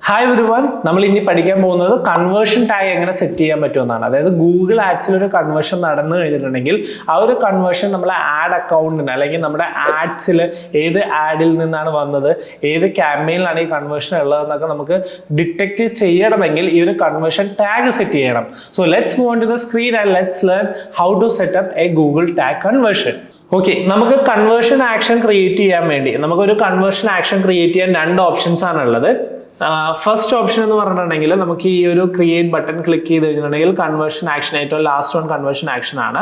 Hi everyone, നമ്മൾ ഇനി പഠിക്കാൻ പോകുന്നത് കൺവേർഷൻ ടാഗ് എങ്ങനെ സെറ്റ് ചെയ്യാൻ പറ്റുമെന്നാണ്. അതായത് ഗൂഗിൾ ആഡ്സിൽ ഒരു കൺവേർഷൻ നടന്നു കഴിഞ്ഞിട്ടുണ്ടെങ്കിൽ ആ ഒരു കൺവേർഷൻ നമ്മളെ ആഡ് അക്കൗണ്ടിന് അല്ലെങ്കിൽ നമ്മുടെ ആഡ്സിൽ ഏത് ആഡിൽ നിന്നാണ് വന്നത്, ഏത് ക്യാമ്പയിനിലാണ് ഈ കൺവേർഷൻ ഉള്ളതെന്നൊക്കെ നമുക്ക് ഡിറ്റക്ട് ചെയ്യണമെങ്കിൽ ഈ ഒരു കൺവേർഷൻ ടാഗ് സെറ്റ് ചെയ്യണം. So let's move on to the screen and let's learn how to set up a Google tag conversion. Okay, നമുക്ക് കൺവേർഷൻ ആക്ഷൻ ക്രിയേറ്റ് ചെയ്യാൻ വേണ്ടി നമുക്കൊരു കൺവേർഷൻ ആക്ഷൻ ക്രിയേറ്റ് ചെയ്യാൻ രണ്ട് ഓപ്ഷൻസ് ആണ് ഉള്ളത്. ഫസ്റ്റ് ഓപ്ഷൻ എന്ന് പറഞ്ഞിട്ടുണ്ടെങ്കിൽ നമുക്ക് ഈ ഒരു ക്രിയേറ്റ് ബട്ടൺ ക്ലിക്ക് ചെയ്ത് കഴിഞ്ഞിട്ടുണ്ടെങ്കിൽ കൺവേർഷൻ ആക്ഷൻ ഏറ്റവും ലാസ്റ്റ് വൺ കൺവേർഷൻ ആക്ഷൻ ആണ്.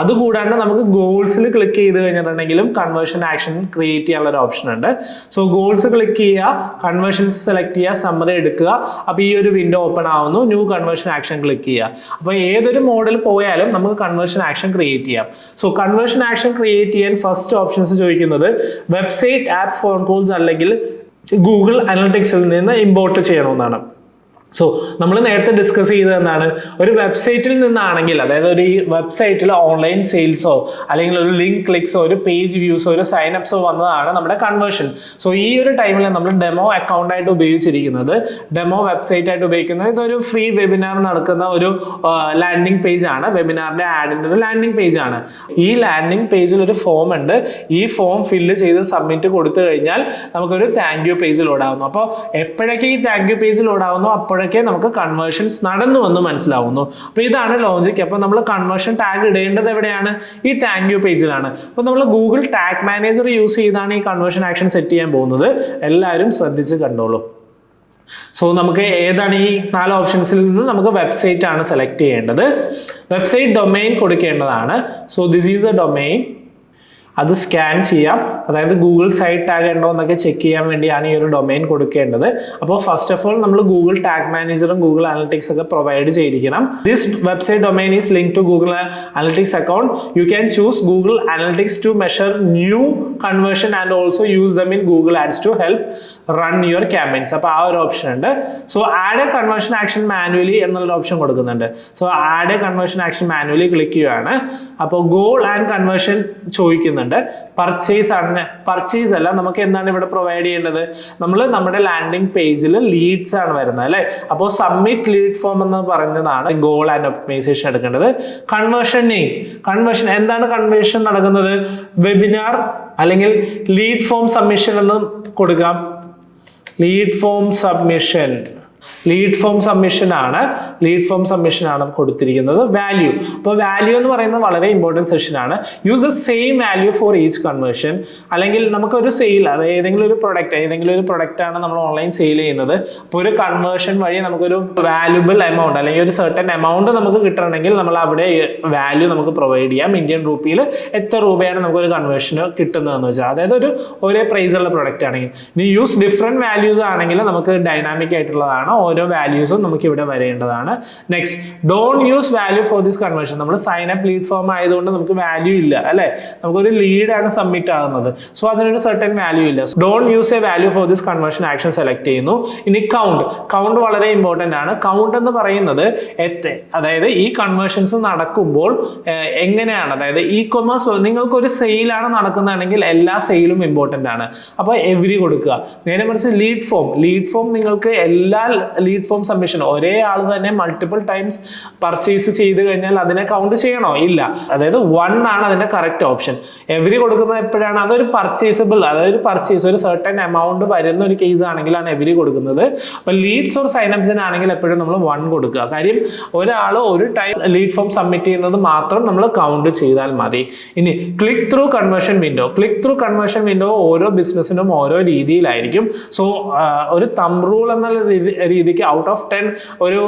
അതുകൂടാണ്ട് നമുക്ക് ഗോൾസിൽ ക്ലിക്ക് ചെയ്ത് കഴിഞ്ഞിട്ടുണ്ടെങ്കിലും കൺവേർഷൻ ആക്ഷൻ ക്രിയേറ്റ് ചെയ്യാനുള്ള ഒരു ഓപ്ഷൻ ഉണ്ട്. സോ ഗോൾസ് ക്ലിക്ക് ചെയ്യുക, കൺവേർഷൻസ് സെലക്ട് ചെയ്യുക, സമ്മറി എടുക്കുക. അപ്പോൾ ഈ ഒരു വിൻഡോ ഓപ്പൺ ആവുന്നു, ന്യൂ കൺവേർഷൻ ആക്ഷൻ ക്ലിക്ക് ചെയ്യുക. അപ്പോൾ ഏതൊരു മോഡിൽ പോയാലും നമുക്ക് കൺവേർഷൻ ആക്ഷൻ ക്രിയേറ്റ് ചെയ്യാം. സോ കൺവേർഷൻ ആക്ഷൻ ക്രിയേറ്റ് ചെയ്യാൻ ഫസ്റ്റ് ഓപ്ഷൻസ് ചോദിക്കുന്നത് വെബ്സൈറ്റ്, ആപ്പ്, ഫോൺ കോൾസ് അല്ലെങ്കിൽ ഗൂഗിൾ അനലിറ്റിക്സിൽ നിന്ന് ഇമ്പോർട്ട് ചെയ്യണമെന്നാണ്. സോ നമ്മൾ നേരത്തെ ഡിസ്കസ് ചെയ്തതെന്നാണ്, ഒരു വെബ്സൈറ്റിൽ നിന്നാണെങ്കിൽ, അതായത് ഒരു വെബ്സൈറ്റിൽ ഓൺലൈൻ സെയിൽസോ അല്ലെങ്കിൽ ഒരു ലിങ്ക് ക്ലിക്സോ ഒരു പേജ് വ്യൂസോ ഒരു സൈൻ അപ്സോ വന്നതാണ് നമ്മുടെ കൺവേർഷൻ. സോ ഈ ഒരു ടൈമിൽ നമ്മൾ ഡെമോ അക്കൗണ്ട് ആയിട്ട് ഉപയോഗിച്ചിരിക്കുന്നത്, ഡെമോ വെബ്സൈറ്റ് ആയിട്ട് ഉപയോഗിക്കുന്നത് ഇതൊരു ഫ്രീ വെബിനാർ നടക്കുന്ന ഒരു ലാൻഡിംഗ് പേജ് ആണ്. വെബിനാറിന്റെ ആഡിന്റെ ഒരു ലാൻഡിംഗ് പേജ് ആണ്. ഈ ലാൻഡിംഗ് പേജിൽ ഒരു ഫോം ഉണ്ട്. ഈ ഫോം ഫില്ല് ചെയ്ത് സബ്മിറ്റ് കൊടുത്തു കഴിഞ്ഞാൽ നമുക്കൊരു താങ്ക് യു പേജ് ലോഡ് ആവുന്നു. അപ്പോൾ എപ്പോഴൊക്കെ ഈ താങ്ക് യു പേജ് ലോഡ് ആവുന്നു അപ്പോഴൊക്കെ നമുക്ക് കൺവേർഷൻസ് നടന്നു എന്ന് മനസ്സിലാവുന്നു. അപ്പോൾ ഇതാണ് ലോജിക്. അപ്പോൾ നമ്മൾ കൺവേർഷൻ ടാഗ് ഇടേണ്ടത് എവിടെയാണ്? ഈ താങ്ക് യു പേജിലാണ്. അപ്പോൾ നമ്മൾ ഗൂഗിൾ ടാഗ് മാനേജർ യൂസ് ചെയ്താണ് ഈ കൺവേർഷൻ ആക്ഷൻ സെറ്റ് ചെയ്യാൻ പോകുന്നത്. എല്ലാവരും ശ്രദ്ധിച്ച് കണ്ടോളൂ. സോ നമുക്ക് ഏതാണ് ഈ 4 ഓപ്ഷൻസിൽ നിന്ന് നമുക്ക് വെബ്സൈറ്റ് ആണ് സെലക്ട് ചെയ്യേണ്ടത്. വെബ്സൈറ്റ് ഡൊമൈൻ കൊടുക്കേണ്ടതാണ്. So this is A domain. അത് സ്കാൻ ചെയ്യാം. അതായത് ഗൂഗിൾ സൈറ്റ് ടാഗ് ഉണ്ടോ എന്നൊക്കെ ചെക്ക് ചെയ്യാൻ വേണ്ടിയാണ് ഈ ഒരു ഡൊമൈൻ കൊടുക്കേണ്ടത്. അപ്പോൾ ഫസ്റ്റ് ഓഫ് ഓൾ നമ്മൾ ഗൂഗിൾ ടാഗ് മാനേജറും ഗൂഗിൾ അനലിറ്റിക്സ് ഒക്കെ പ്രൊവൈഡ് ചെയ്തിരിക്കണം. This website domain is link to Google analytics account. You can choose Google analytics to measure new conversion and also use them in Google ads to help run your campaigns. അപ്പോൾ ആ ഒരു option ഉണ്ട്. So add a conversion action manually എന്നുള്ള option കൊടുക്കുന്നുണ്ട്. So add a conversion action manually click ചെയ്യുകയാണ്. അപ്പോൾ goal and conversion ചോദിക്കുന്നുണ്ട്. Purchase ആണ്, പർച്ചേസ് അല്ല. നമുക്ക് എന്താണ് ഇവിടെ പ്രൊവൈഡ് ചെയ്യേണ്ടത്? നമ്മൾ നമ്മുടെ ലാൻഡിംഗ് പേജിൽ ലീഡ്സ് ആണ് വരുന്നത് അല്ലേ. അപ്പോൾ സബ്മിറ്റ് ലീഡ് ഫോം എന്ന് പറയുന്നതാണ് ഗോൾ ആൻഡ് ഒപ്റ്റിമൈസേഷൻ എടുക്കേണ്ടത്. കൺവേർഷൻ നെയിം, കൺവേർഷൻ എന്താണ് കൺവേർഷൻ നടക്കുന്നത്? വെബിനാർ അല്ലെങ്കിൽ ലീഡ് ഫോം സബ്മിഷൻ എന്ന് കൊടുക്കാം. Lead form submission, lead form submission ആണ്, ലീഡ് ഫോം സബ്മിഷൻ ആണ് കൊടുത്തിരിക്കുന്നത്. വാല്യൂ, അപ്പോൾ വാല്യൂ എന്ന് പറയുന്നത് വളരെ ഇമ്പോർട്ടൻറ്റ് സെഷൻ ആണ്. Use the same value for each conversion. അല്ലെങ്കിൽ നമുക്കൊരു സെയിൽ, അത് ഏതെങ്കിലും ഒരു പ്രൊഡക്റ്റ് ആണ് നമ്മൾ ഓൺലൈൻ സെയിൽ ചെയ്യുന്നത്. അപ്പോൾ ഒരു കൺവേർഷൻ വഴി നമുക്കൊരു വാല്യൂബിൾ എമൗണ്ട് അല്ലെങ്കിൽ ഒരു സർട്ടൻ എമൗണ്ട് നമുക്ക് കിട്ടണമെങ്കിൽ നമ്മൾ അവിടെ വാല്യൂ നമുക്ക് പ്രൊവൈഡ് ചെയ്യാം. ഇന്ത്യൻ റുപ്പിയിൽ എത്ര രൂപയാണ് നമുക്കൊരു കൺവേർഷന് കിട്ടുന്നതെന്ന് വെച്ചാൽ, അതായത് ഒരേ പ്രൈസ് ഉള്ള പ്രൊഡക്റ്റ് ആണെങ്കിൽ. ഇനി യൂസ് ഡിഫറെൻറ്റ് വാല്യൂസ് ആണെങ്കിൽ നമുക്ക് ഡൈനാമിക് ആയിട്ടുള്ളതാണ്. ഓരോ വാല്യൂസും നമുക്ക് ഇവിടെ വരേണ്ടതാണ്. Next, don't use value for this conversion. നമ്മൾ സൈൻ അപ്പ് ലീഡ് ഫോം ആയതുകൊണ്ട് നമുക്ക് വാല്യൂ ഇല്ല അല്ലെ. നമുക്കൊരു ലീഡാണ് സബ്മിറ്റ് ആകുന്നത്. സോ അതിനൊരു സർട്ടൻ വാല്യൂ ഇല്ല. Don't use A value for this conversion action select ചെയ്യുന്നു. ഇനി കൗണ്ട് വളരെ ഇമ്പോർട്ടൻ്റ് ആണ്. കൗണ്ട് എന്ന് പറയുന്നത് അതായത് ഈ കൺവേർഷൻസ് നടക്കുമ്പോൾ എങ്ങനെയാണ്, അതായത് ഇ കൊമേഴ്സ് നിങ്ങൾക്ക് ഒരു സെയിലാണ് നടക്കുന്നതാണെങ്കിൽ എല്ലാ സെയിലും ഇമ്പോർട്ടൻ്റ് ആണ്. അപ്പോൾ എവരി കൊടുക്കുക. നേരെ മറിച്ച് ലീഡ് ഫോം നിങ്ങൾക്ക് എല്ലാ ലീഡ് ഫോം സബ്മിഷൻ ഒരേ ആൾ തന്നെ മൾട്ടിപ്പിൾ ടൈംസ് പർച്ചേസ് ചെയ്ത് കഴിഞ്ഞാൽ അതിനെ കൗണ്ട് ചെയ്യണോ? ഇല്ല. അതായത് 1 ആണ് അതിന്റെ കറക്റ്റ് ഓപ്ഷൻ. എവരി കൊടുക്കുന്നത് എപ്പോഴാണ്? അതൊരു പർച്ചേസബിൾ, അതായത് ഒരു സർട്ടൻ എമൗണ്ട് വരുന്ന ഒരു കേസ് ആണെങ്കിലാണ് എവരി കൊടുക്കുന്നത്. അപ്പൊ ലീഡ്സ് ഓർ സൈനപ്സിന് ആണെങ്കിൽ എപ്പോഴും നമ്മൾ 1 കൊടുക്കുക. കാര്യം ഒരാൾ ഒരു ടൈം ലീഡ് ഫോം സബ്മിറ്റ് ചെയ്യുന്നത് മാത്രം നമ്മൾ കൗണ്ട് ചെയ്താൽ മതി. ഇനി ക്ലിക്ക് ത്രൂ കൺവേർഷൻ വിൻഡോ ഓരോ ബിസിനസ്സിനും ഓരോ രീതിയിലായിരിക്കും. സോ ഒരു തമ്പ് റൂൾ എന്നുള്ള രീതിക്ക് ഔട്ട് ഓഫ് 10 ഒരു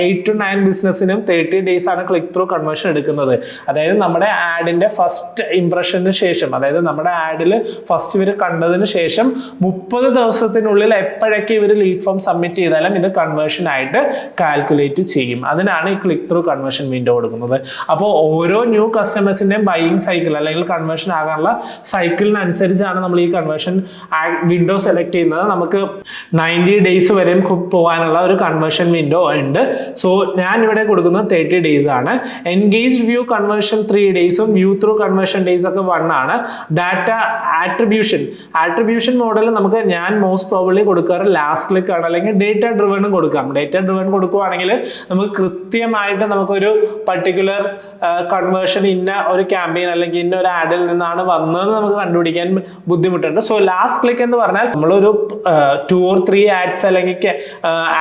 8 to 9 ബിസിനസ്സിനും 30 days ആണ് ക്ലിക്ക് ത്രൂ കൺവേർഷൻ എടുക്കുന്നത്. അതായത് നമ്മുടെ ആഡിന്റെ ഫസ്റ്റ് ഇംപ്രഷന് ശേഷം, അതായത് നമ്മുടെ ആഡിൽ ഫസ്റ്റ് ഇവർ കണ്ടതിന് ശേഷം 30 ദിവസത്തിനുള്ളിൽ എപ്പോഴൊക്കെ ഇവർ ലീഡ് ഫോം സബ്മിറ്റ് ചെയ്താലും ഇത് കൺവേർഷൻ ആയിട്ട് കാൽക്കുലേറ്റ് ചെയ്യും. അതിനാണ് ഈ ക്ലിക്ക് ത്രൂ കൺവേർഷൻ വിൻഡോ കൊടുക്കുന്നത്. അപ്പോൾ ഓരോ ന്യൂ കസ്റ്റമേഴ്സിന്റെയും ബൈയിങ് സൈക്കിൾ അല്ലെങ്കിൽ കൺവേർഷൻ ആകാനുള്ള സൈക്കിളിനനുസരിച്ചാണ് നമ്മൾ ഈ കൺവേർഷൻ വിൻഡോ സെലക്ട് ചെയ്യുന്നത്. നമുക്ക് 90 days വരെയും പോകാം, പോകാനുള്ള ഒരു കൺവേർഷൻ വിൻഡോ ഉണ്ട്. സോ ഞാൻ ഇവിടെ കൊടുക്കുന്നത് 30 ഡേയ്സ് ആണ്. എൻഗേജ്ഡ് വ്യൂ കൺവേർഷൻ 3 ഡേയ്സും വ്യൂ ത്രൂ കൺവേർഷൻ ഡേയ്സ് ഒക്കെ 1 ആണ്. ഡാറ്റ ആട്രിബ്യൂഷൻ മോഡൽ നമുക്ക് ഞാൻ മോസ്റ്റ് പ്രോബബ്ലി കൊടുക്കാറ് ലാസ്റ്റ് ക്ലിക്ക് ആണ്, അല്ലെങ്കിൽ ഡേറ്റ ഡ്രിവൺ കൊടുക്കാം. ഡേറ്റ ഡ്രിവൺ കൊടുക്കുവാണെങ്കിൽ നമുക്ക് കൃത്യമായിട്ട് നമുക്കൊരു പർട്ടിക്കുലർ കൺവേർഷൻ ഇന്ന ഒരു ക്യാമ്പയിൻ അല്ലെങ്കിൽ ഇന്ന ഒരു ആഡിൽ നിന്നാണ് വന്നതെന്ന് നമുക്ക് കണ്ടുപിടിക്കാൻ ബുദ്ധിമുട്ടുണ്ട്. സോ ലാസ്റ്റ് ക്ലിക്ക് എന്ന് പറഞ്ഞാൽ നമ്മളൊരു 2 or 3 ആഡ്സ് അല്ലെങ്കിൽ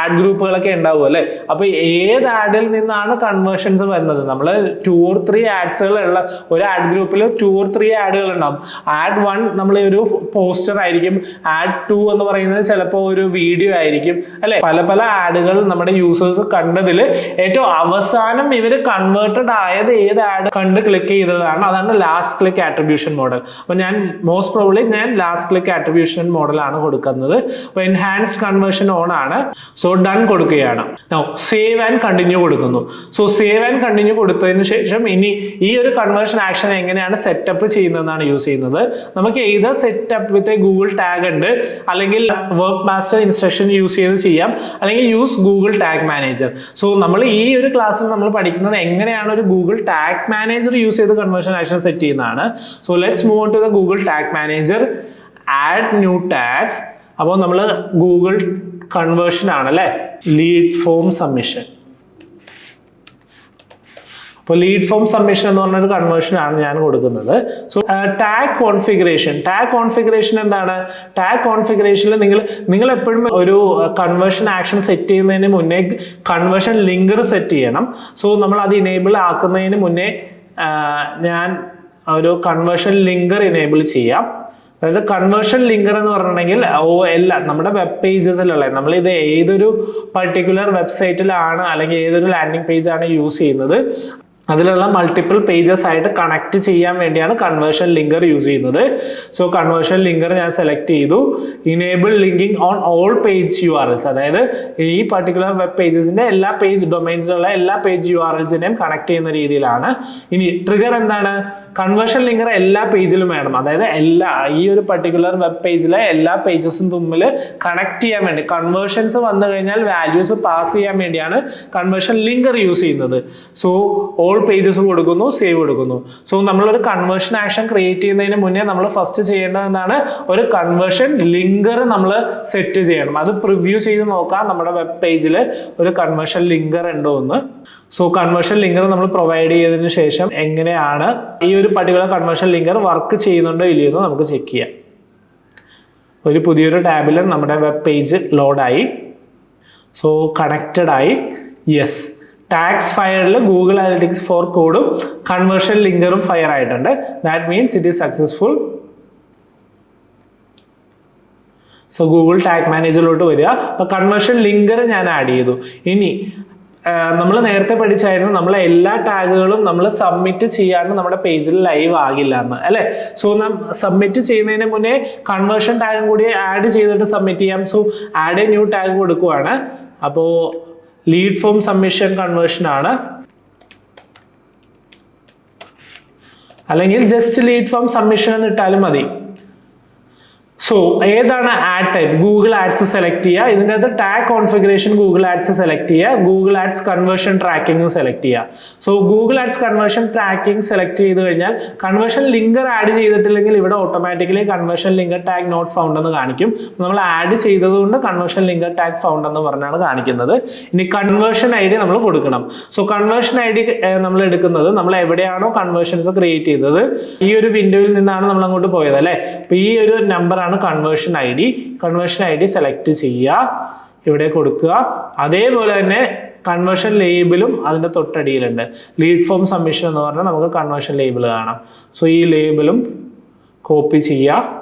ആഡ് ഗ്രൂപ്പുകളൊക്കെ ഉണ്ടാവും അല്ലേ. അപ്പൊ ഏത് ആഡിൽ നിന്നാണ് കൺവേർഷൻസ് വരുന്നത്, നമ്മൾ 2 or 3 ആഡ്സുകൾ ഉള്ള ഒരു ആഡ് ഗ്രൂപ്പിൽ 2 or 3 ആഡുകൾ ഉണ്ടാവും. ആഡ് 1 നമ്മൾ ഒരു പോസ്റ്റർ ആയിരിക്കും, ആഡ് 2 എന്ന് പറയുന്നത് ചിലപ്പോൾ ഒരു വീഡിയോ ആയിരിക്കും അല്ലെ. പല പല ആഡുകൾ നമ്മുടെ യൂസേഴ്സ് കണ്ടതിൽ ഏറ്റവും അവസാനം ഇവർ കൺവേർട്ടഡ് ആയത് ഏത് ആഡ് കണ്ട് ക്ലിക്ക് ചെയ്തതാണ്, അതാണ് ലാസ്റ്റ് ക്ലിക്ക് ആട്രിബ്യൂഷൻ മോഡൽ. അപ്പൊ ഞാൻ most probably last click attribution മോഡലാണ് കൊടുക്കുന്നത്. അപ്പൊ എൻഹാൻസ്ഡ് കൺവേർഷൻ ഓൺ ആണ്. സോ ഡൺ കൊടുക്കുകയാണ്. സേവ് ആൻഡ് കണ്ടിന്യൂ കൊടുക്കുന്നു. സോ സേവ് ആൻഡ് കണ്ടിന്യൂ കൊടുത്തതിന് ശേഷം ഇനി ഈ ഒരു കൺവേർഷൻ ആക്ഷൻ എങ്ങനെയാണ് സെറ്റപ്പ് ചെയ്യുന്നതെന്നാണ് യൂസ് ചെയ്യുന്നത്. നമുക്ക് ഏത് സെറ്റപ്പ് വിത്ത് ഗൂഗിൾ ടാഗ് ഉണ്ട്, അല്ലെങ്കിൽ വർക്ക് മാസ്റ്റർ ഇൻസ്ട്രക്ഷൻ യൂസ് ചെയ്ത് ചെയ്യാം, അല്ലെങ്കിൽ use Google tag manager. So നമ്മൾ ഈ ഒരു ക്ലാസ്സിൽ നമ്മൾ പഠിക്കുന്നത് എങ്ങനെയാണ് ഒരു ഗൂഗിൾ ടാഗ് മാനേജർ യൂസ് ചെയ്ത് കൺവേർഷൻ ആക്ഷൻ സെറ്റ് ചെയ്യുന്നതാണ്. So let's move on to the Google tag manager. Add new tag. അപ്പോൾ നമ്മൾ ഗൂഗിൾ കൺവേർഷൻ ആണല്ലേ, ലീഡ് ഫോം സബ്മിഷൻ. അപ്പോൾ ലീഡ് ഫോം സബ്മിഷൻ എന്ന് പറഞ്ഞൊരു കൺവേർഷൻ ആണ് ഞാൻ കൊടുക്കുന്നത്. സോ ടാഗ് കോൺഫിഗറേഷൻ എന്താണ്? ടാഗ് കോൺഫിഗറേഷനിൽ നിങ്ങൾ എപ്പോഴും ഒരു കൺവേർഷൻ ആക്ഷൻ സെറ്റ് ചെയ്യുന്നതിന് മുന്നേ കൺവേർഷൻ ലിങ്കർ സെറ്റ് ചെയ്യണം. സോ നമ്മൾ അത് ഇനേബിൾ ആക്കുന്നതിന് മുന്നേ ഞാൻ ഒരു കൺവേർഷൻ ലിങ്കർ ഇനേബിൾ ചെയ്യാം. അതായത് കൺവേർഷൻ ലിങ്കർ എന്ന് പറഞ്ഞിട്ടുണ്ടെങ്കിൽ എല്ലാം നമ്മുടെ വെബ് പേജസിലുള്ള, നമ്മൾ ഇത് ഏതൊരു പർട്ടിക്കുലർ വെബ്സൈറ്റിലാണ് അല്ലെങ്കിൽ ഏതൊരു ലാൻഡിംഗ് പേജാണ് യൂസ് ചെയ്യുന്നത് അതിലുള്ള മൾട്ടിപ്പിൾ പേജസ് ആയിട്ട് കണക്ട് ചെയ്യാൻ വേണ്ടിയാണ് കൺവേർഷൻ ലിങ്കർ യൂസ് ചെയ്യുന്നത്. സോ കൺവേർഷൻ ലിങ്കർ ഞാൻ സെലക്ട് ചെയ്തു. Enable linking on all page URLs, അതായത് ഈ പർട്ടിക്കുലർ വെബ് പേജസിന്റെ എല്ലാ പേജ് ഡൊമൈൻസിലുള്ള എല്ലാ പേജ് URLസിനെയും കണക്ട് ചെയ്യുന്ന രീതിയിലാണ്. ഇനി ട്രിഗർ എന്താണ്? കൺവേർഷൻ ലിങ്കർ എല്ലാ പേജിലും വേണം. അതായത് ഈ ഒരു പർട്ടിക്കുലർ വെബ് പേജിലെ എല്ലാ പേജസും തമ്മിൽ കണക്ട് ചെയ്യാൻ വേണ്ടി, കൺവേർഷൻസ് വന്നു കഴിഞ്ഞാൽ വാല്യൂസ് പാസ് ചെയ്യാൻ വേണ്ടിയാണ് കൺവേർഷൻ ലിങ്കർ യൂസ് ചെയ്യുന്നത്. സോ ഓൾ പേജസ് കൊടുക്കുന്നു, സേവ് കൊടുക്കുന്നു. സോ നമ്മളൊരു കൺവേർഷൻ ആക്ഷൻ ക്രിയേറ്റ് ചെയ്യുന്നതിന് മുന്നേ നമ്മൾ ഫസ്റ്റ് ചെയ്യേണ്ടത് എന്താണ്? ഒരു കൺവേർഷൻ ലിങ്കർ നമ്മൾ സെറ്റ് ചെയ്യണം. അത് പ്രിവ്യൂ ചെയ്ത് നോക്കാം നമ്മുടെ വെബ് പേജിൽ ഒരു കൺവേർഷൻ ലിങ്കർ ഉണ്ടോ എന്ന്. സോ കൺവേർഷൻ ലിങ്കർ നമ്മൾ പ്രൊവൈഡ് ചെയ്തതിന് ശേഷം എങ്ങനെയാണ് ഈ ഒരു പർട്ടിക്കുലർ കൺവേർഷൻ ലിങ്കർ വർക്ക് ചെയ്യുന്നുണ്ടോ ഇല്ലയോ എന്ന് നമുക്ക് ചെക്ക് ചെയ്യാം. ഒരു പുതിയൊരു ടാബിൽ നമ്മുടെ വെബ് പേജ് ലോഡായി. സോ കണക്റ്റഡ് ആയി. യെസ്, ടാഗ്സ് ഫയറിൽ ഗൂഗിൾ അനലിറ്റിക്സ് ഫോർ കോഡും കൺവേർഷൻ ലിങ്കറും ഫയർ ആയിട്ടുണ്ട്. That means it is successful. So Google tag മാനേജറിലോട്ട് വരിക. അപ്പോൾ കൺവേർഷൻ ലിങ്കർ ഞാൻ ആഡ് ചെയ്തു. ഇനി നമ്മൾ നേരത്തെ പഠിച്ചായിരുന്നു നമ്മൾ എല്ലാ ടാഗുകളും നമ്മൾ സബ്മിറ്റ് ചെയ്യാണ്ട് നമ്മുടെ പേജിൽ ലൈവ് ആകില്ല എന്ന് അല്ലേ. സോ സബ്മിറ്റ് ചെയ്യുന്നതിന് മുന്നേ കൺവേർഷൻ ടാഗും കൂടി ആഡ് ചെയ്തിട്ട് സബ്മിറ്റ് ചെയ്യാം. So add A new tag കൊടുക്കുവാണ്. അപ്പോൾ ലീഡ് ഫോം സബ്മിഷൻ കൺവേർഷൻ ആണ്, അല്ലെങ്കിൽ ജസ്റ്റ് ലീഡ് ഫോം സബ്മിഷൻ എന്ന് ഇട്ടാലും മതി. സോ ഏതാണ് ad type? Google ads select ചെയ്യുക. ഇതിൻ്റെ അകത്ത് tag configuration Google ads select ചെയ്യുക. Google ads conversion tracking select ചെയ്യുക. So Google ads conversion tracking select ചെയ്ത് കഴിഞ്ഞാൽ കൺവേർഷൻ ലിങ്കർ ആഡ് ചെയ്തിട്ടില്ലെങ്കിൽ ഇവിടെ automatically conversion linker tag not found എന്ന് കാണിക്കും. നമ്മൾ ആഡ് ചെയ്തതുകൊണ്ട് കൺവേർഷൻ ലിങ്കർ ടാഗ് ഫൗണ്ട് എന്ന് പറഞ്ഞാണ് കാണിക്കുന്നത്. ഇനി കൺവേർഷൻ ID നമ്മൾ കൊടുക്കണം. സോ കൺവേർഷൻ ID നമ്മൾ എടുക്കുന്നത് നമ്മൾ എവിടെയാണോ കൺവേർഷൻസ് ക്രിയേറ്റ് ചെയ്തത് ഈ ഒരു വിൻഡോയിൽ നിന്നാണ് നമ്മൾ അങ്ങോട്ട് പോയത് അല്ലേ. അപ്പൊ ഈ ഒരു നമ്പറാണ് conversion ID. Conversion ID select ചെയ്യുക, ഇവിടെ കൊടുക്കുക. അതേപോലെ തന്നെ കൺവേർഷൻ ലേബിളും അതിൻ്റെ തൊട്ടടിയിലുണ്ട്. ലീഡ് ഫോം സബ്മിഷൻ എന്ന് പറഞ്ഞാൽ നമുക്ക് കൺവേർഷൻ ലേബിൾ കാണാം. സോ ഈ ലേബിളും കോപ്പി ചെയ്യുക.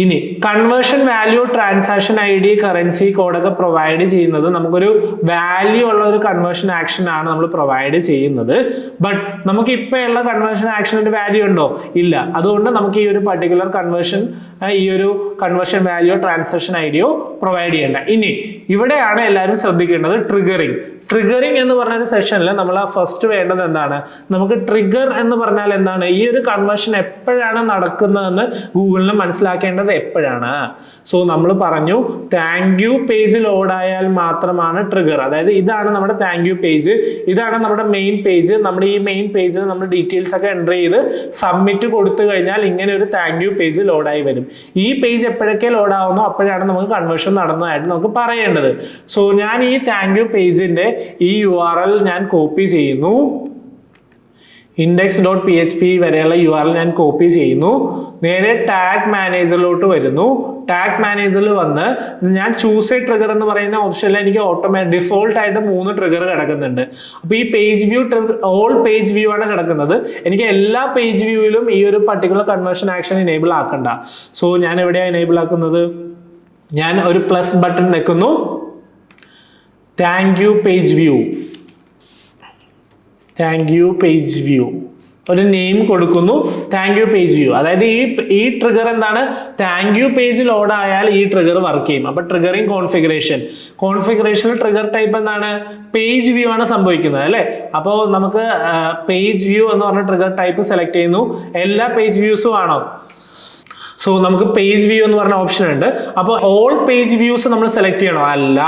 ഇനി conversion value, transaction ID, currency കോഡൊക്കെ പ്രൊവൈഡ് ചെയ്യുന്നത് നമുക്കൊരു വാല്യൂ ഉള്ള ഒരു കൺവേർഷൻ ആക്ഷൻ ആണ് നമ്മൾ പ്രൊവൈഡ് ചെയ്യുന്നത്. ബട്ട് നമുക്ക് ഇപ്പോൾ ഉള്ള കൺവേർഷൻ ആക്ഷനിന്റെ വാല്യൂ ഉണ്ടോ? ഇല്ല. അതുകൊണ്ട് നമുക്ക് ഈ ഒരു particular conversion value, transaction ID provide ചെയ്യണ്ട. ഇനി ഇവിടെയാണ് എല്ലാവരും ശ്രദ്ധിക്കേണ്ടത് ട്രിഗറിങ്. ട്രിഗറിങ് എന്ന് പറഞ്ഞ ഒരു സെഷനിൽ നമ്മൾ ഫസ്റ്റ് വേണ്ടത് എന്താണ്? നമുക്ക് ട്രിഗർ എന്ന് പറഞ്ഞാൽ എന്താണ്? ഈ ഒരു കൺവേർഷൻ എപ്പോഴാണ് നടക്കുന്നതെന്ന് ഗൂഗിളിന് മനസ്സിലാക്കേണ്ടത് എപ്പോഴാണ്. സോ നമ്മൾ പറഞ്ഞു താങ്ക് യു പേജ് ലോഡായാൽ മാത്രമാണ് ട്രിഗർ. അതായത് ഇതാണ് നമ്മുടെ താങ്ക് യു പേജ്, ഇതാണ് നമ്മുടെ മെയിൻ പേജ്. നമ്മുടെ ഈ മെയിൻ പേജിൽ നമ്മൾ ഡീറ്റെയിൽസ് ഒക്കെ എൻ്റർ ചെയ്ത് സബ്മിറ്റ് കൊടുത്തു കഴിഞ്ഞാൽ ഇങ്ങനെ ഒരു താങ്ക് യു പേജ് ലോഡായി വരും. ഈ പേജ് എപ്പോഴൊക്കെ ലോഡ് ആവുന്നോ അപ്പോഴാണ് നമുക്ക് കൺവേർഷൻ നടന്നതായിട്ട് നമുക്ക് പറയേണ്ടത്. സോ ഞാൻ ഈ താങ്ക് യു പേജിന്റെ ഈ URL ഞാൻ കോപ്പി ചെയ്യുന്നു. index.php വരെയുള്ള URL ഞാൻ കോപ്പി ചെയ്യുന്നു. നേരെ ടാഗ് മാനേജറിലോട്ട് വരുന്നു. ടാഗ് മാനേജറിൽ വന്ന് ഞാൻ ചൂസ് എ ട്രിഗർ എന്ന് പറയുന്ന ഓപ്ഷനിൽ എനിക്ക് ഡിഫോൾട്ട് ആയിട്ട് 3 ട്രിഗർ കിടക്കുന്നുണ്ട്. അപ്പോൾ ഈ page view all page view ആണ് കിടക്കുന്നത്. എനിക്ക് എല്ലാ പേജ് വ്യൂവിലും ഈ ഒരു പർട്ടിക്കുലർ കൺവേർഷൻ ആക്ഷൻ എനേബിൾ ആക്കണ്ട. സോ ഞാൻ എവിടെയാണ് എനേബിൾ ആക്കുന്നത്? ഞാൻ ഒരു പ്ലസ് ബട്ടൺ വെക്കുന്നു. Thank you page view, thank you page view ഒരു നെയിം കൊടുക്കുന്നു, താങ്ക് യു പേജ് വ്യൂ. അതായത് ഈ ട്രിഗർ എന്താണ്? താങ്ക് യു പേജ് ലോഡ് ആയാൽ ഈ ട്രിഗർ വർക്ക് ചെയ്യും. അപ്പൊ ട്രിഗറിങ് കോൺഫിഗറേഷനിൽ ട്രിഗർ ടൈപ്പ് എന്താണ്? പേജ് വ്യൂ ആണ് സംഭവിക്കുന്നത് അല്ലെ. അപ്പോൾ നമുക്ക് പേജ് വ്യൂ എന്ന് പറഞ്ഞ ട്രിഗർ ടൈപ്പ് സെലക്ട് ചെയ്യുന്നു. എല്ലാ പേജ് വ്യൂസും ആണോ? സോ നമുക്ക് പേജ് വ്യൂ എന്ന് പറഞ്ഞ ഓപ്ഷൻ ഉണ്ട്. അപ്പോൾ ഓൾ പേജ് വ്യൂസ് നമ്മൾ സെലക്ട് ചെയ്യണോ? അല്ല,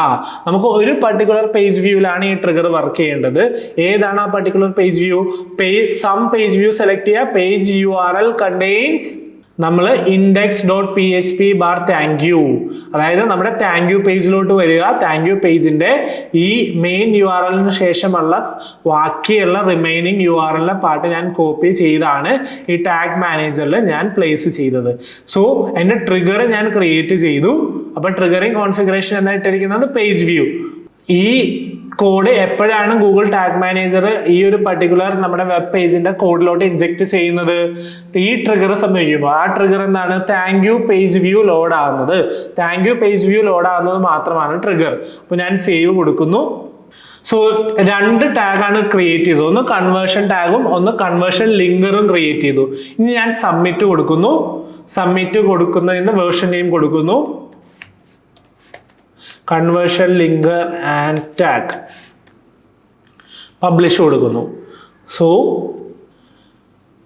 നമുക്ക് ഒരു പർട്ടിക്കുലർ പേജ് വ്യൂവിലാണ് ഈ ട്രിഗർ വർക്ക് ചെയ്യേണ്ടത്. ഏതാണ് ആ particular page view? Some page view select ചെയ്യുക. പേജ് URL കണ്ടെയ്ൻസ് നമ്മൾ index.php ബാർ താങ്ക് യു, അതായത് നമ്മുടെ താങ്ക് യു പേജിലോട്ട് വരിക. താങ്ക് യു പേജിന്റെ ഈ മെയിൻ URLന് ശേഷമുള്ള ബാക്കിയുള്ള റിമൈനിങ് URLന്റെ പാർട്ട് ഞാൻ കോപ്പി ചെയ്താണ് ഈ ടാഗ് മാനേജറിൽ ഞാൻ പ്ലേസ് ചെയ്തത്. സോ എൻ്റെ ട്രിഗർ ഞാൻ ക്രിയേറ്റ് ചെയ്തു. അപ്പൊ ട്രിഗറിങ് കോൺഫിഗറേഷൻ എന്നായിട്ടിരിക്കുന്നത് പേജ് വ്യൂ. ഈ കോഡ് എപ്പോഴാണ് ഗൂഗിൾ ടാഗ് മാനേജർ ഈ ഒരു പർട്ടിക്കുലർ നമ്മുടെ വെബ് പേജിന്റെ കോഡിലോട്ട് ഇൻജെക്ട് ചെയ്യുന്നത്? ഈ ട്രിഗർ സംഭവിക്കുമ്പോൾ ആ ട്രിഗർ എന്താണ്? Thank you page view load ആവുന്നത്. Thank you page view load ആവുന്നത് മാത്രമാണ് ട്രിഗർ. അപ്പൊ ഞാൻ സേവ് കൊടുക്കുന്നു. സോ 2 ടാഗാണ് ക്രിയേറ്റ് ചെയ്തത്. ഒന്ന് കൺവേർഷൻ ടാഗും ഒന്ന് കൺവേർഷൻ ലിങ്കറും ക്രിയേറ്റ് ചെയ്തു. ഇനി ഞാൻ സബ്മിറ്റ് കൊടുക്കുന്നു. സബ്മിറ്റ് കൊടുക്കുന്നതിന് വേർഷൻ നെയിം കൊടുക്കുന്നു, conversion linker and tag. Publish കൊടുക്കുന്നു.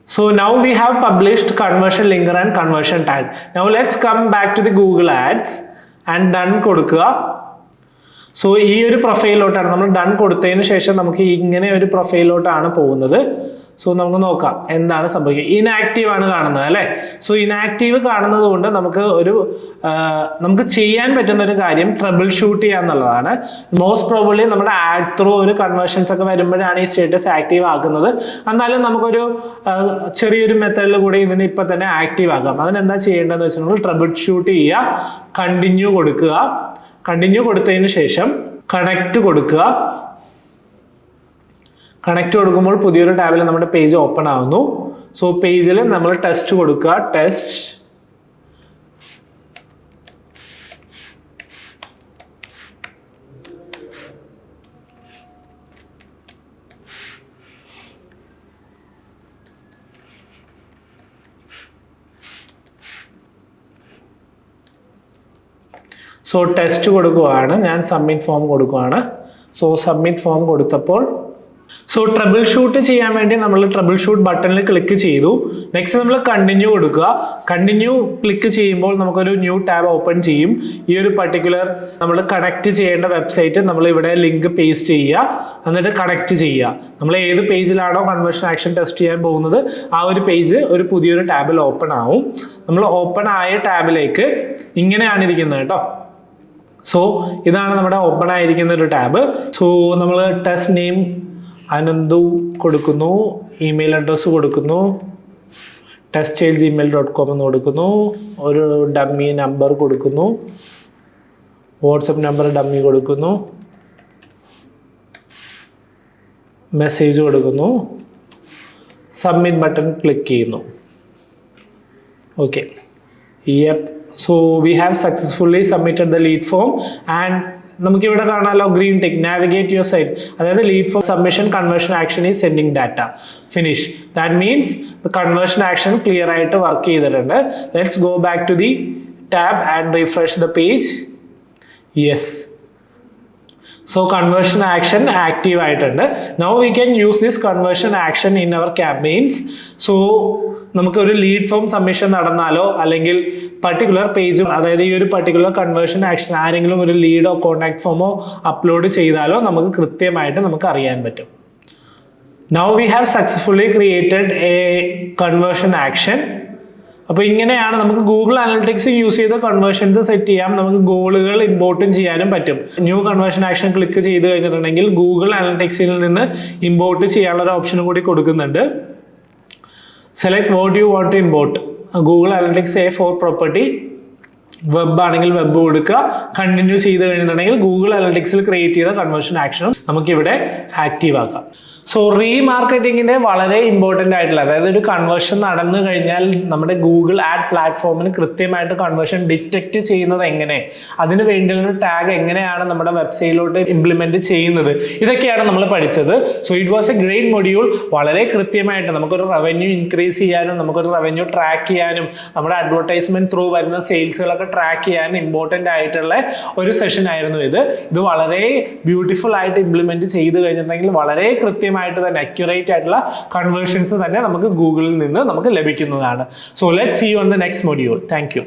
So now we have published conversion linker and conversion tag. Now let's come back to the Google Ads and done കൊടുക്കുക. So ഈ ഒരു പ്രൊഫൈലിലോട്ടാണ് നമ്മൾ ഡൺ കൊടുത്തതിന് ശേഷം നമുക്ക് ഇങ്ങനെ ഒരു പ്രൊഫൈലിലോട്ടാണ് പോകുന്നത്. സോ നമുക്ക് നോക്കാം എന്താണ് സംഭവിക്കുക. ഇനാക്റ്റീവ് ആണ് കാണുന്നത് അല്ലേ. സോ ഇനാക്റ്റീവ് കാണുന്നത് കൊണ്ട് നമുക്ക് ചെയ്യാൻ പറ്റുന്ന ഒരു കാര്യം ട്രബിൾ ഷൂട്ട് ചെയ്യുക എന്നുള്ളതാണ്. മോസ്റ്റ് പ്രോബബ്ലി നമ്മുടെ ആഡ് ത്രൂ ഒരു കൺവേർഷൻസ് ഒക്കെ വരുമ്പോഴാണ് ഈ സ്റ്റേറ്റസ് ആക്റ്റീവ് ആക്കുന്നത്. എന്നാലും നമുക്കൊരു ചെറിയൊരു മെത്തേഡിൽ കൂടി ഇതിന് ഇപ്പൊ തന്നെ ആക്റ്റീവ് ആക്കാം. അതിനെന്താ ചെയ്യേണ്ടതെന്ന് വെച്ചിട്ടുണ്ടെങ്കിൽ ട്രബിൾ ഷൂട്ട് ചെയ്യുക, കണ്ടിന്യൂ കൊടുക്കുക. കണ്ടിന്യൂ കൊടുത്തതിന് ശേഷം കണക്ട് കൊടുക്കുക. കണക്ട് കൊടുക്കുമ്പോൾ പുതിയൊരു ടാബിൽ നമ്മുടെ പേജ് ഓപ്പൺ ആവുന്നു. സോ പേജിൽ നമ്മൾ ടെസ്റ്റ് കൊടുക്കുക. ടെസ്റ്റ് സോ ടെസ്റ്റ് കൊടുക്കുകയാണ്. ഞാൻ സബ്മിറ്റ് ഫോം കൊടുക്കുകയാണ്. സോ സബ്മിറ്റ് ഫോം കൊടുത്തപ്പോൾ സോ ട്രബിൾ ഷൂട്ട് ചെയ്യാൻ വേണ്ടി നമ്മൾ ട്രബിൾ ഷൂട്ട് ബട്ടണിൽ ക്ലിക്ക് ചെയ്തു. നെക്സ്റ്റ് നമ്മൾ കണ്ടിന്യൂ കൊടുക്കുക. കണ്ടിന്യൂ ക്ലിക്ക് ചെയ്യുമ്പോൾ നമുക്കൊരു ന്യൂ ടാബ് ഓപ്പൺ ചെയ്യും. ഈ ഒരു പർട്ടിക്കുലർ നമ്മൾ കണക്ട് ചെയ്യേണ്ട വെബ്സൈറ്റ് നമ്മൾ ഇവിടെ ലിങ്ക് പേസ്റ്റ് ചെയ്യുക, എന്നിട്ട് കണക്ട് ചെയ്യുക. നമ്മൾ ഏത് പേജിലാണോ കൺവേർഷൻ ആക്ഷൻ ടെസ്റ്റ് ചെയ്യാൻ പോകുന്നത് ആ ഒരു പേജ് ഒരു പുതിയൊരു ടാബിൽ ഓപ്പൺ ആവും. നമ്മൾ ഓപ്പൺ ആയ ടാബിലേക്ക് ഇങ്ങനെയാണ് ഇരിക്കുന്നത് കേട്ടോ. സോ ഇതാണ് നമ്മുടെ ഓപ്പൺ ആയിരിക്കുന്ന ഒരു ടാബ്. സോ നമ്മൾ ടെസ്റ്റ് നെയിം അനന്തു കൊടുക്കുന്നു, ഇമെയിൽ അഡ്രസ്സ് കൊടുക്കുന്നു, test@gmail.com എന്ന് കൊടുക്കുന്നു, ഒരു ഡമ്മി നമ്പർ കൊടുക്കുന്നു, വാട്സപ്പ് നമ്പർ ഡമ്മി കൊടുക്കുന്നു, മെസ്സേജ് കൊടുക്കുന്നു, സബ്മിറ്റ് ബട്ടൺ ക്ലിക്ക് ചെയ്യുന്നു. Okay, so we have successfully submitted the lead form and നമുക്കിവിടെ കാണാമല്ലോ green tick, navigate your site. അതായത് lead for submission conversion action is sending data finish. That means conversion action clear ആയിട്ട് work ചെയ്തിട്ടുണ്ട്. Let's go back to the tab and refresh the page. Yes, So conversion action active ആയിട്ടുണ്ട്. Now we can use this conversion action in our campaigns. So നമുക്ക് ഒരു lead form submission നടന്നാലോ അല്ലെങ്കിൽ particular page, അതായത് ഈ ഒരു particular conversion action ആരെങ്കിലും ഒരു Lido contact ഫോമോ upload ചെയ്താലോ നമുക്ക് കൃത്യമായിട്ട് നമുക്ക് അറിയാൻ പറ്റും. Now we have successfully created a conversion action. അപ്പോൾ ഇങ്ങനെയാണ് നമുക്ക് ഗൂഗിൾ അനലിറ്റിക്സ് യൂസ് ചെയ്ത് കൺവേർഷൻസ് സെറ്റ് ചെയ്യാം. നമുക്ക് ഗോളുകൾ ഇമ്പോർട്ടും ചെയ്യാനും പറ്റും. ന്യൂ കൺവേർഷൻ ആക്ഷൻ ക്ലിക്ക് ചെയ്ത് കഴിഞ്ഞിട്ടുണ്ടെങ്കിൽ ഗൂഗിൾ അനലിറ്റിക്സിൽ നിന്ന് ഇമ്പോർട്ട് ചെയ്യാനുള്ള ഒരു ഓപ്ഷനും കൂടി കൊടുക്കുന്നുണ്ട്. Select what you want to import. Google analytics A4 property. Web ആണെങ്കിൽ വെബ് കൊടുക്കുക. കണ്ടിന്യൂ ചെയ്ത് കഴിഞ്ഞിട്ടുണ്ടെങ്കിൽ ഗൂഗിൾ അനലിറ്റിക്സിൽ ക്രിയേറ്റ് ചെയ്ത കൺവേർഷൻ ആക്ഷനും നമുക്കിവിടെ ആക്റ്റീവ് ആക്കാം. സോ റീമാർക്കറ്റിങ്ങിന്റെ വളരെ ഇമ്പോർട്ടൻ്റ് ആയിട്ടുള്ള, അതായത് ഒരു കൺവേർഷൻ നടന്നു കഴിഞ്ഞാൽ നമ്മുടെ ഗൂഗിൾ ആഡ് പ്ലാറ്റ്ഫോമിന് കൃത്യമായിട്ട് കൺവേർഷൻ ഡിറ്റക്ട് ചെയ്യുന്നത് എങ്ങനെ, അതിന് വേണ്ടിയുള്ള ടാഗ് എങ്ങനെയാണ് നമ്മുടെ വെബ്സൈറ്റിലോട്ട് ഇംപ്ലിമെന്റ് ചെയ്യുന്നത്, ഇതൊക്കെയാണ് നമ്മൾ പഠിച്ചത്. So it was A great module. വളരെ കൃത്യമായിട്ട് നമുക്കൊരു റവന്യൂ ഇൻക്രീസ് ചെയ്യാനും നമുക്കൊരു റവന്യൂ ട്രാക്ക് ചെയ്യാനും നമ്മുടെ അഡ്വർടൈസ്മെന്റ് ത്രൂ വരുന്ന സെയിൽസുകളൊക്കെ ട്രാക്ക് ചെയ്യാനും ഇമ്പോർട്ടൻ്റ് ആയിട്ടുള്ള ഒരു സെഷൻ ആയിരുന്നു ഇത്. ഇത് വളരെ ബ്യൂട്ടിഫുൾ ആയിട്ട് ഇംപ്ലിമെന്റ് ചെയ്ത് കഴിഞ്ഞിട്ടുണ്ടെങ്കിൽ വളരെ കൃത്യമായിട്ട് തന്നെ അക്യുറേറ്റ് ആയിട്ടുള്ള കൺവേർഷൻസ് തന്നെ നമുക്ക് ഗൂഗിളിൽ നിന്ന് നമുക്ക് ലഭിക്കുന്നതാണ്. So let's see you on the next module. Thank U.